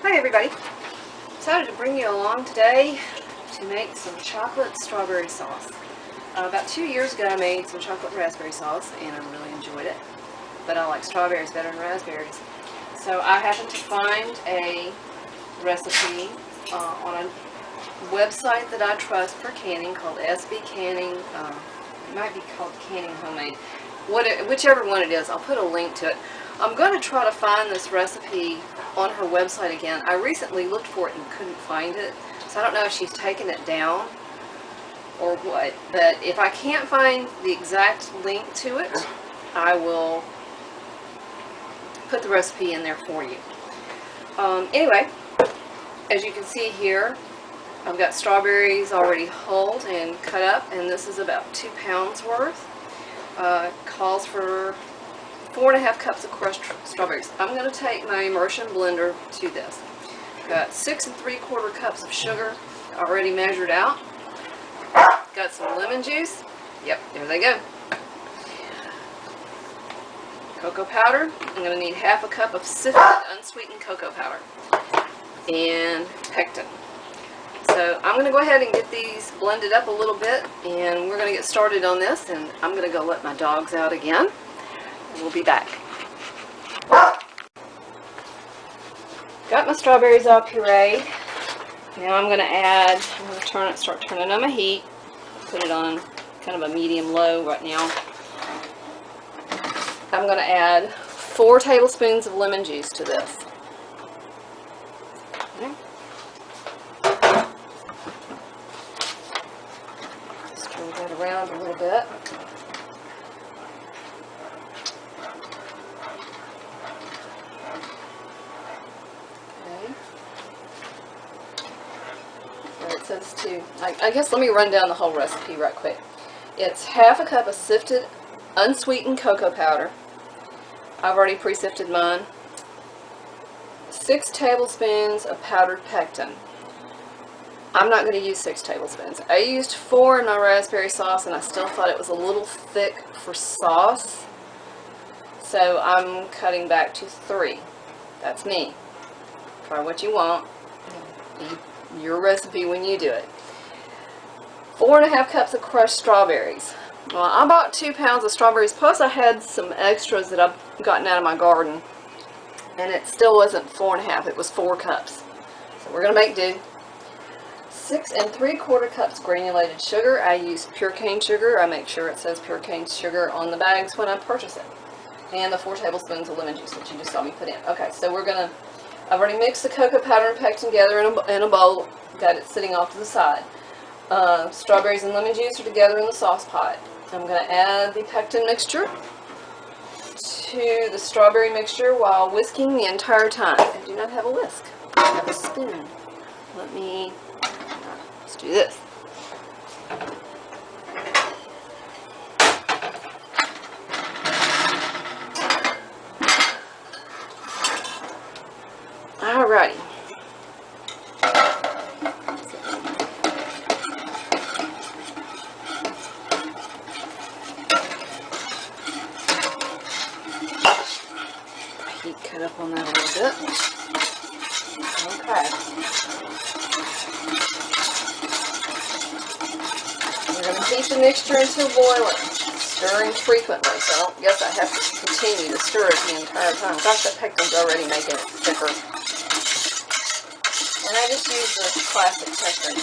Hi everybody. Decided to bring you along today to make some chocolate strawberry sauce. About 2 years ago I made some chocolate raspberry sauce and I really enjoyed it. But I like strawberries better than raspberries. So I happened to find a recipe on a website that I trust for canning called SB Canning. It might be called Canning Homemade. Whichever one it is, I'll put a link to it. I'm going to try to find this recipe on her website again. I recently looked for it and couldn't find it, so I don't know if she's taken it down or what, but if I can't find the exact link to it, I will put the recipe in there for you. Anyway, as you can see here, I've got strawberries already hulled and cut up, and this is about 2 pounds worth. Calls for 4.5 cups of crushed strawberries. I'm going to take my immersion blender to this. Got 6 3/4 cups of sugar already measured out. Got some lemon juice. Yep, there they go. Cocoa powder. I'm going to need 1/2 cup of sifted unsweetened cocoa powder. And pectin. So I'm going to go ahead and get these blended up a little bit, and we're going to get started on this, and I'm going to go let my dogs out again. We'll be back. Got my strawberries all pureed. Now I'm going to start turning on my heat. Put it on kind of a medium-low right now. I'm going to add 4 tablespoons of lemon juice to this. Okay. Stir that around a little bit. It says I guess let me run down the whole recipe right quick. It's 1/2 cup of sifted unsweetened cocoa powder. I've already pre-sifted mine. 6 tablespoons of powdered pectin. I'm not going to use 6 tablespoons. I used 4 in my raspberry sauce and I still thought it was a little thick for sauce. So I'm cutting back to 3. That's me. Try what you want. Your recipe when you do it. 4.5 cups of crushed strawberries. Well, I bought 2 pounds of strawberries, plus I had some extras that I've gotten out of my garden, and it still wasn't 4.5, it was 4 cups. So we're going to make do. 6 3/4 cups granulated sugar. I use pure cane sugar. I make sure it says pure cane sugar on the bags when I purchase it. And the 4 tablespoons of lemon juice that you just saw me put in. Okay, so I've already mixed the cocoa powder and pectin together in a bowl. Got it sitting off to the side. Strawberries and lemon juice are together in the sauce pot. I'm going to add the pectin mixture to the strawberry mixture while whisking the entire time. I do not have a whisk. I have a spoon. Let's do this. Alrighty. Heat cut up on that a little bit. Okay. We're going to heat the mixture until boiling, stirring frequently. So I guess I have to continue to stir it the entire time. Gosh, that pectin's already making it thicker. And I just use the classic pectin.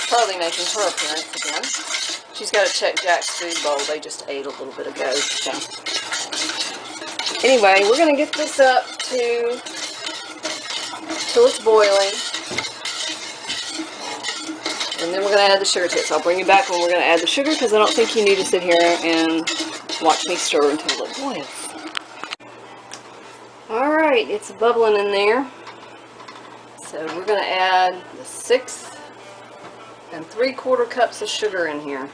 Probably making her appearance again. She's got to check Jack's food bowl. They just ate a little bit ago. So. Anyway, we're going to get this up till it's boiling. And then we're going to add the sugar to it. So I'll bring you back when we're going to add the sugar, because I don't think you need to sit here and watch me stir until it boils. Alright, it's bubbling in there. So we're going to add the 6 3/4 cups of sugar in here.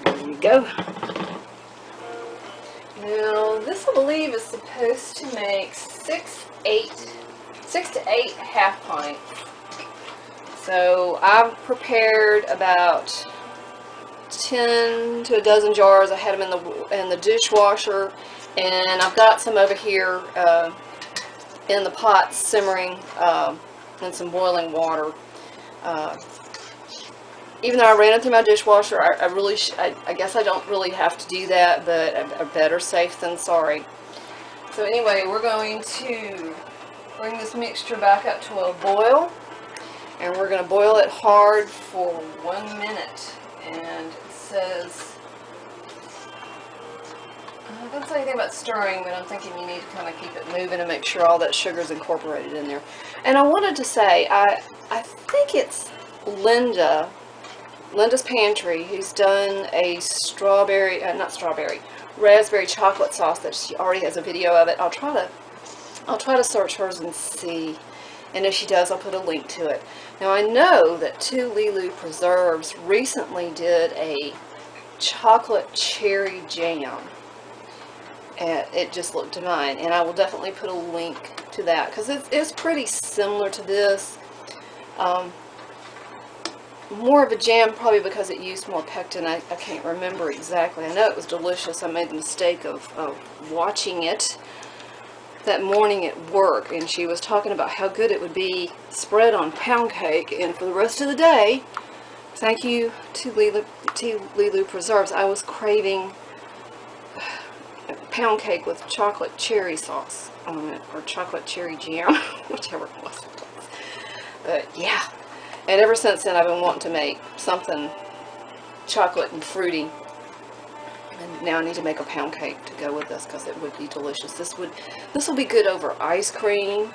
There you go. Now this I believe is supposed to make 6 to 8 half pints. So I've prepared about 10 to a dozen jars. I had them in the dishwasher, and I've got some over here in the pot simmering in some boiling water. Even though I ran it through my dishwasher, I guess I don't really have to do that, but better safe than sorry. So anyway, we're going to bring this mixture back up to a boil, and we're going to boil it hard for 1 minute. And it says, it doesn't say anything about stirring, but I'm thinking you need to kind of keep it moving and make sure all that sugar's incorporated in there. And I wanted to say, I think it's Linda's Pantry, who's done a raspberry chocolate sauce that she already has a video of it. I'll try to search hers and see, and if she does, I'll put a link to it. Now I know that 2 Lilu Preserves recently did a chocolate cherry jam, and it just looked divine, and I will definitely put a link to that because it's pretty similar to this. More of a jam probably because it used more pectin. I can't remember exactly. I know it was delicious. I made the mistake of watching it that morning at work, and she was talking about how good it would be spread on pound cake, and for the rest of the day, thank you to Lilu Preserves, I was craving pound cake with chocolate cherry sauce on it, or chocolate cherry jam, whichever it was. But yeah. And ever since then, I've been wanting to make something chocolate and fruity. And now I need to make a pound cake to go with this because it would be delicious. This will be good over ice cream,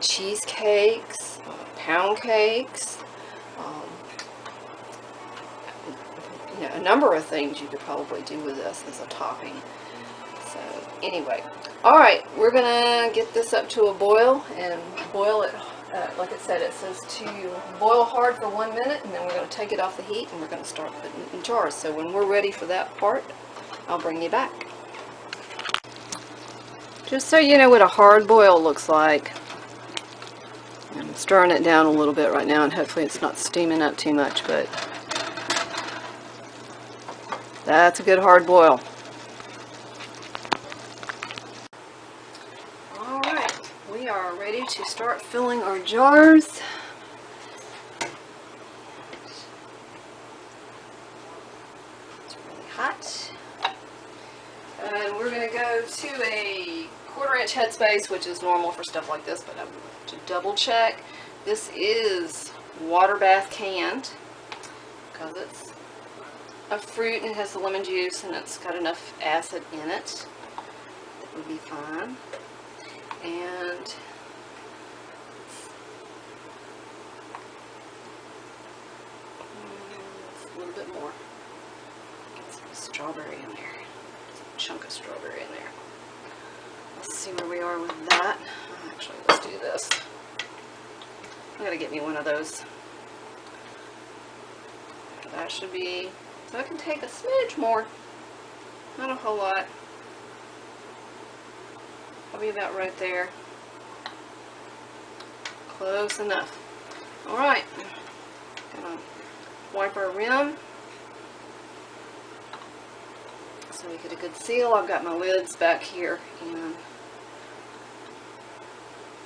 cheesecakes, pound cakes, you know, a number of things you could probably do with this as a topping. So anyway, all right, we're gonna get this up to a boil and boil it. Like it said, it says to boil hard for 1 minute, and then we're going to take it off the heat and we're going to start putting it in jars. So when we're ready for that part, I'll bring you back. Just so you know what a hard boil looks like, I'm stirring it down a little bit right now, and hopefully it's not steaming up too much, but that's a good hard boil. We are ready to start filling our jars. It's really hot. And we're going to go to a 1/4 inch headspace, which is normal for stuff like this, but I'm going to double check. This is water bath canned because it's a fruit and it has the lemon juice and it's got enough acid in it. That would be fine. And a little bit more. Get some strawberry in there. Some chunk of strawberry in there. Let's see where we are with that. Actually, let's do this. I'm going to get me one of those. That should be, so I can take a smidge more. Not a whole lot. I'll be about right there. Close enough. Alright. Gonna wipe our rim so we get a good seal. I've got my lids back here and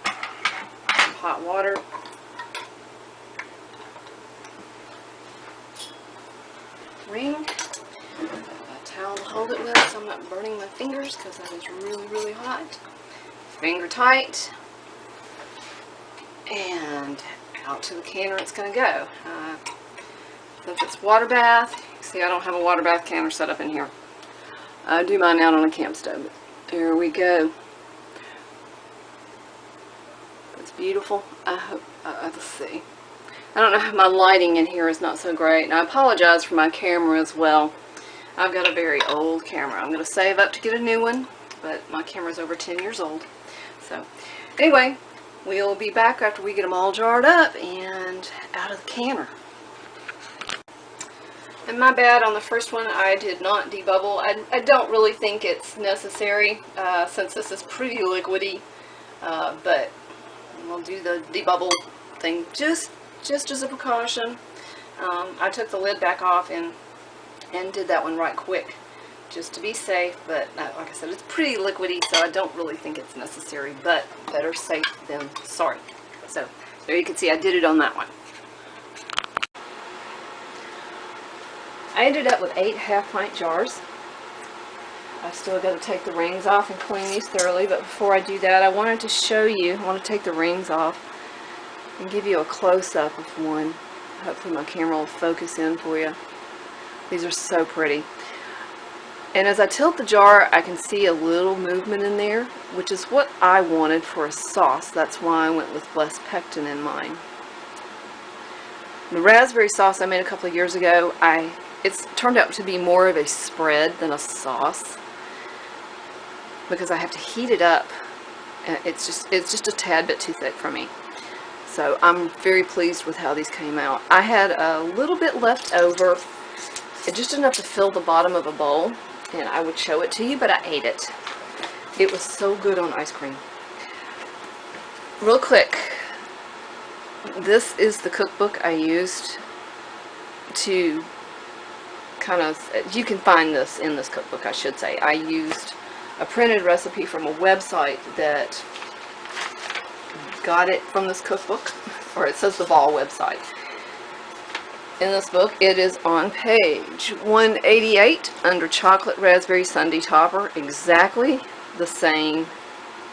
some hot water. Ring. A towel to hold it with so I'm not burning my fingers because that is really, really hot. Finger tight, and out to the canner it's going to go. Since it's water bath, see I don't have a water bath canner set up in here. I do mine out on a camp stove. There we go. It's beautiful. I hope, let's see. I don't know, my lighting in here is not so great, and I apologize for my camera as well. I've got a very old camera. I'm going to save up to get a new one, but my camera's over 10 years old. So, anyway, we'll be back after we get them all jarred up and out of the canner. And my bad on the first one, I did not debubble. I don't really think it's necessary since this is pretty liquidy, but we'll do the debubble thing just as a precaution. I took the lid back off and and did that one right quick, just to be safe. But like I said, it's pretty liquidy, so I don't really think it's necessary, but better safe than sorry. So there you can see I did it on that one. I ended up with 8 half-pint jars. I still got to take the rings off and clean these thoroughly, but before I do that, I wanted to show you, I want to take the rings off and give you a close-up of one. Hopefully my camera will focus in for you. These are so pretty. And as I tilt the jar, I can see a little movement in there, which is what I wanted for a sauce. That's why I went with less pectin in mine. The raspberry sauce I made a couple of years ago, it's turned out to be more of a spread than a sauce, because I have to heat it up. It's just a tad bit too thick for me. So I'm very pleased with how these came out. I had a little bit left over, just enough to fill the bottom of a bowl, and I would show it to you, but I ate it. It was so good on ice cream. Real quick, this is the cookbook I used to you can find this in this cookbook, I should say. I used a printed recipe from a website that got it from this cookbook, or it says the Ball website. In this book, it is on page 188 under Chocolate Raspberry Sundae Topper, exactly the same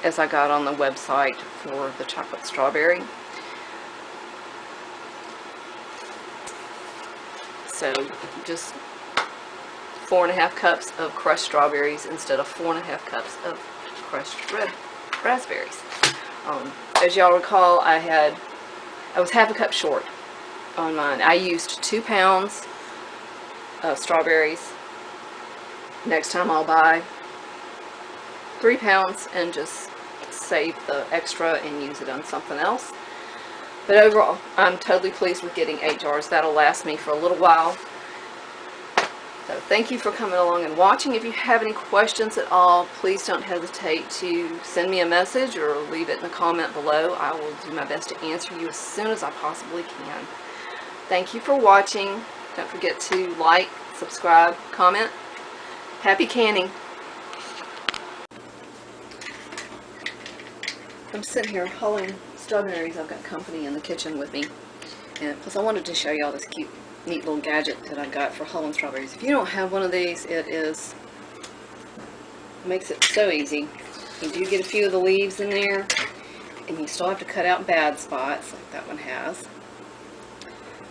as I got on the website for the chocolate strawberry. So just 4.5 cups of crushed strawberries instead of 4.5 cups of crushed red raspberries. As y'all recall, I was half a cup short on mine. I used 2 pounds of strawberries. Next time I'll buy 3 pounds and just save the extra and use it on something else. But overall, I'm totally pleased with getting 8 jars. That'll last me for a little while. So thank you for coming along and watching. If you have any questions at all, please don't hesitate to send me a message or leave it in the comment below. I will do my best to answer you as soon as I possibly can. Thank you for watching. Don't forget to like, subscribe, comment. Happy canning. I'm sitting here hulling strawberries. I've got company in the kitchen with me. And plus I wanted to show y'all this cute, neat little gadget that I got for hulling strawberries. If you don't have one of these, it makes it so easy. You do get a few of the leaves in there, and you still have to cut out bad spots like that one has.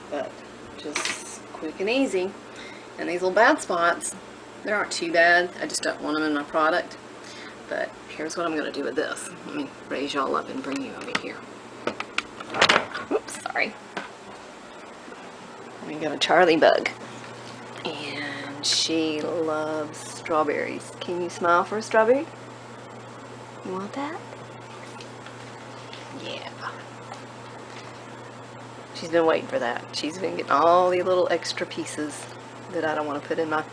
But just quick and easy. And these little bad spots, they aren't too bad. I just don't want them in my product. But here's what I'm going to do with this. Let me raise y'all up and bring you over here. Oops, sorry. We got a Charlie bug, and she loves strawberries. Can you smile for a strawberry? You want that? Yeah. She's been waiting for that. She's been getting all the little extra pieces that I don't want to put in my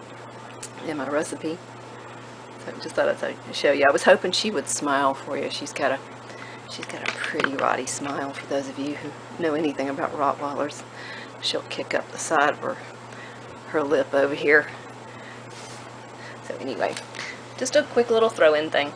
recipe. So I just thought I'd show you. I was hoping she would smile for you. She's got a pretty rotty smile. For those of you who know anything about Rottweilers, she'll kick up the side of her lip over here. So anyway, just a quick little throw-in thing.